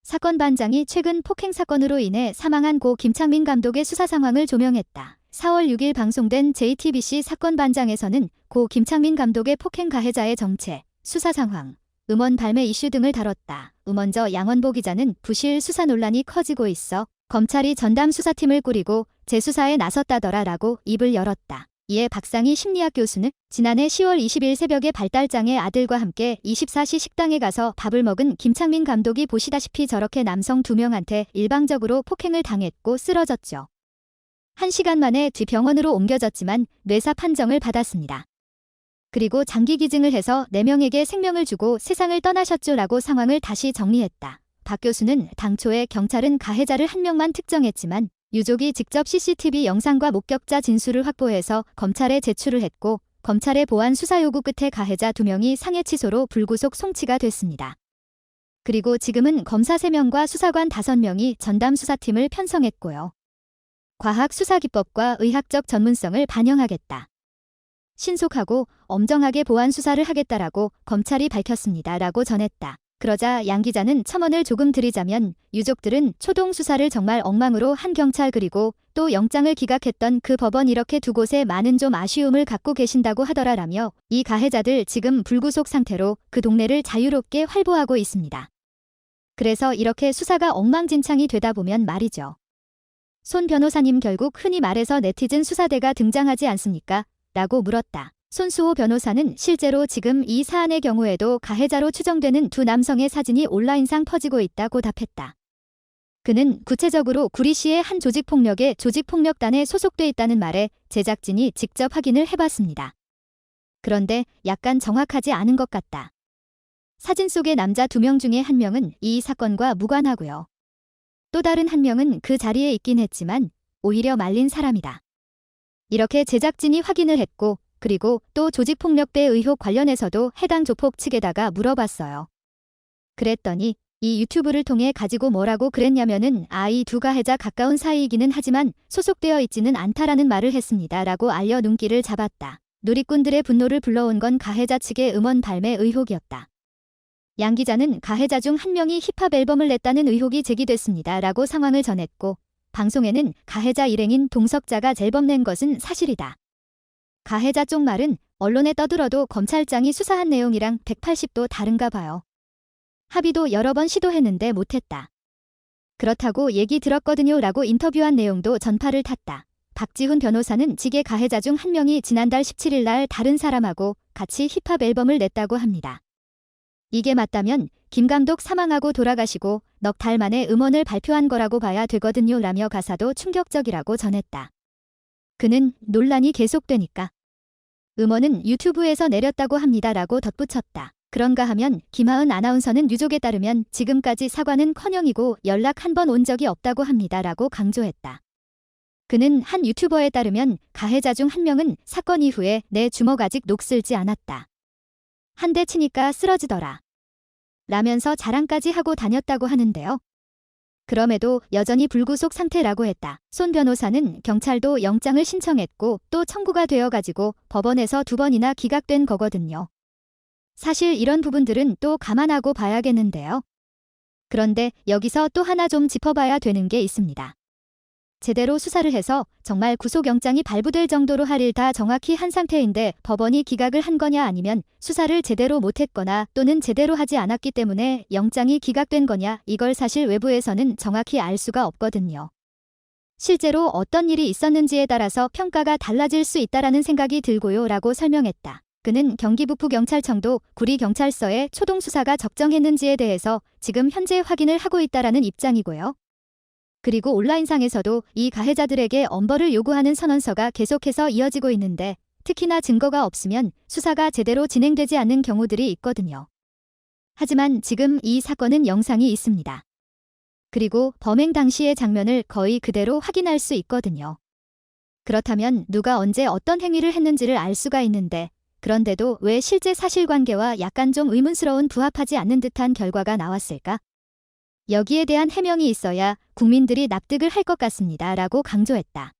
사건 반장이 최근 폭행 사건으로 인해 사망한 고 김창민 감독의 수사 상황을 조명했다. 4월 6일 방송된 JTBC 사건 반장에서는 고 김창민 감독의 폭행 가해자의 정체, 수사 상황, 음원 발매 이슈 등을 다뤘다. 먼저 양원보 기자는 부실 수사 논란이 커지고 있어 검찰이 전담 수사팀을 꾸리고 재수사에 나섰다더라 라고 입을 열었다. 이에 박상희 심리학 교수는 지난해 10월 20일 새벽에 발달장애 아들과 함께 24시 식당에 가서 밥을 먹은 김창민 감독이 보시다시피 저렇게 남성 2명한테 일방적으로 폭행을 당했고 쓰러졌죠. 1시간 만에 뒤병원으로 옮겨졌지만 뇌사 판정을 받았습니다. 그리고 장기 기증을 해서 4명에게 생명을 주고 세상을 떠나셨죠 라고 상황을 다시 정리했다. 박 교수는 당초에 경찰은 가해자를 1명만 특정했지만 유족이 직접 CCTV 영상과 목격자 진술을 확보해서 검찰에 제출을 했고 검찰의 보안 수사 요구 끝에 가해자 2명이 상해 취소로 불구속 송치가 됐습니다. 그리고 지금은 검사 3명과 수사관 5명이 전담 수사팀을 편성했고요. 과학 수사 기법과 의학적 전문성을 반영하겠다. 신속하고 엄정하게 보안 수사를 하겠다라고 검찰이 밝혔습니다. 라고 전했다. 그러자 양 기자는 첨언을 조금 드리자면 유족들은 초동 수사를 정말 엉망으로 한 경찰 그리고 또 영장을 기각했던 그 법원 이렇게 두 곳에 많은 좀 아쉬움을 갖고 계신다고 하더라라며 이 가해자들 지금 불구속 상태로 그 동네를 자유롭게 활보하고 있습니다. 그래서 이렇게 수사가 엉망진창이 되다 보면 말이죠. 손 변호사님 결국 흔히 말해서 네티즌 수사대가 등장하지 않습니까? 라고 물었다. 손수호 변호사는 실제로 지금 이 사안의 경우에도 가해자로 추정되는 두 남성의 사진이 온라인상 퍼지고 있다고 답했다. 그는 구체적으로 구리시의 한 조직폭력의 조직폭력단에 소속돼 있다는 말에 제작진이 직접 확인을 해봤습니다. 그런데 약간 정확하지 않은 것 같다. 사진 속의 남자 2명 중에 1명은 이 사건과 무관하고요. 또 다른 1명은 그 자리에 있긴 했지만 오히려 말린 사람이다. 이렇게 제작진이 확인을 했고 그리고 또 조직폭력배 의혹 관련해서도 해당 조폭 측에다가 물어봤어요. 그랬더니 이 유튜브를 통해 가지고 뭐라고 그랬냐면은 이 두 가해자 가까운 사이이기는 하지만 소속되어 있지는 않다라는 말을 했습니다. 라고 알려 눈길을 잡았다. 누리꾼들의 분노를 불러온 건 가해자 측의 음원 발매 의혹이었다. 양 기자는 가해자 중 1명이 힙합 앨범을 냈다는 의혹이 제기됐습니다. 라고 상황을 전했고 방송에는 가해자 일행인 동석자가 앨범 낸 것은 사실이다. 가해자 쪽 말은 언론에 떠들어도 검찰장이 수사한 내용이랑 180도 다른가 봐요. 합의도 여러 번 시도했는데 못했다. 그렇다고 얘기 들었거든요 라고 인터뷰한 내용도 전파를 탔다. 박지훈 변호사는 직의 가해자 중 1명이 지난달 17일 날 다른 사람하고 같이 힙합 앨범을 냈다고 합니다. 이게 맞다면 김 감독 사망하고 돌아가시고 넉 달 만에 음원을 발표한 거라고 봐야 되거든요 라며 가사도 충격적이라고 전했다. 그는 논란이 계속되니까 음원은 유튜브에서 내렸다고 합니다. 라고 덧붙였다. 그런가 하면 김하은 아나운서는 유족에 따르면 지금까지 사과는커녕이고 연락 한 번 온 적이 없다고 합니다. 라고 강조했다. 그는 한 유튜버에 따르면 가해자 중 1명은 사건 이후에 내 주먹 아직 녹슬지 않았다. 한 대 치니까 쓰러지더라. 라면서 자랑까지 하고 다녔다고 하는데요. 그럼에도 여전히 불구속 상태라고 했다. 손 변호사는 경찰도 영장을 신청했고 또 청구가 되어가지고 법원에서 2번이나 기각된 거거든요. 사실 이런 부분들은 또 감안하고 봐야겠는데요. 그런데 여기서 또 하나 좀 짚어봐야 되는 게 있습니다. 제대로 수사를 해서 정말 구속영장이 발부될 정도로 할 일 다 정확히 한 상태인데 법원이 기각을 한 거냐 아니면 수사를 제대로 못했거나 또는 제대로 하지 않았기 때문에 영장이 기각된 거냐 이걸 사실 외부에서는 정확히 알 수가 없거든요. 실제로 어떤 일이 있었는지에 따라서 평가가 달라질 수 있다라는 생각이 들고요 라고 설명했다. 그는 경기북부경찰청도 구리경찰서에 초동수사가 적정했는지에 대해서 지금 현재 확인을 하고 있다라는 입장이고요. 그리고 온라인상에서도 이 가해자들에게 엄벌을 요구하는 선언서가 계속해서 이어지고 있는데 특히나 증거가 없으면 수사가 제대로 진행되지 않는 경우들이 있거든요. 하지만 지금 이 사건은 영상이 있습니다. 그리고 범행 당시의 장면을 거의 그대로 확인할 수 있거든요. 그렇다면 누가 언제 어떤 행위를 했는지를 알 수가 있는데 그런데도 왜 실제 사실관계와 약간 좀 의문스러운 부합하지 않는 듯한 결과가 나왔을까? 여기에 대한 해명이 있어야 국민들이 납득을 할 것 같습니다. 라고 강조했다.